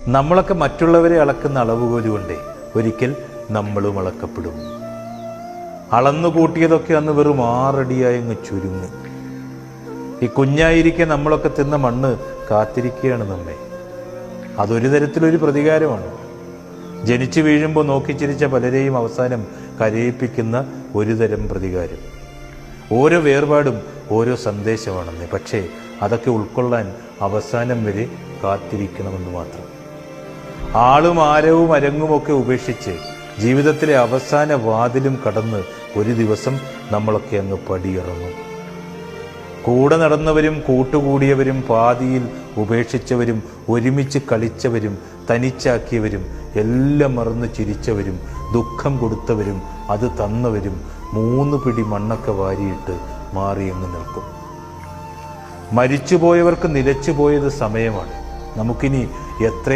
നമ്മളൊക്കെ മറ്റുള്ളവരെ അളക്കുന്ന അളവുകോലുകൊണ്ടേ ഒരിക്കൽ നമ്മളും അളക്കപ്പെടും. അളന്നു കൂട്ടിയതൊക്കെ അന്ന് വെറും 6 അടിയായി അങ്ങ് ചുരുങ്ങും. ഈ കുഞ്ഞായിരിക്കെ നമ്മളൊക്കെ തിന്ന മണ്ണ് കാത്തിരിക്കുകയാണ് നമ്മെ. അതൊരു തരത്തിലൊരു പ്രതികാരമാണ്. ജനിച്ചു വീഴുമ്പോൾ നോക്കിച്ചിരിച്ച പലരെയും അവസാനം കരയിപ്പിക്കുന്ന ഒരു തരം പ്രതികാരം. ഓരോ വേർപാടും ഓരോ സന്ദേശമാണെന്ന്. പക്ഷേ അതൊക്കെ ഉൾക്കൊള്ളാൻ അവസാനം വരെ കാത്തിരിക്കണമെന്ന് മാത്രം. ആളും ആരവും അരങ്ങുമൊക്കെ ഉപേക്ഷിച്ച് ജീവിതത്തിലെ അവസാന വാതിലും കടന്ന് ഒരു ദിവസം നമ്മളൊക്കെ അങ്ങ് പടിയിറങ്ങും. കൂടെ നടന്നവരും കൂട്ടുകൂടിയവരും പാതിയിൽ ഉപേക്ഷിച്ചവരും ഒരുമിച്ച് കളിച്ചവരും തനിച്ചാക്കിയവരും എല്ലാം മറന്ന് ചിരിച്ചവരും ദുഃഖം കൊടുത്തവരും അത് തന്നവരും 3 പിടി മണ്ണൊക്കെ വാരിയിട്ട് മാറിയങ്ങ് നിൽക്കും. മരിച്ചുപോയവർക്ക് നിലച്ചുപോയത് സമയമാണ്. നമുക്കിനി എത്ര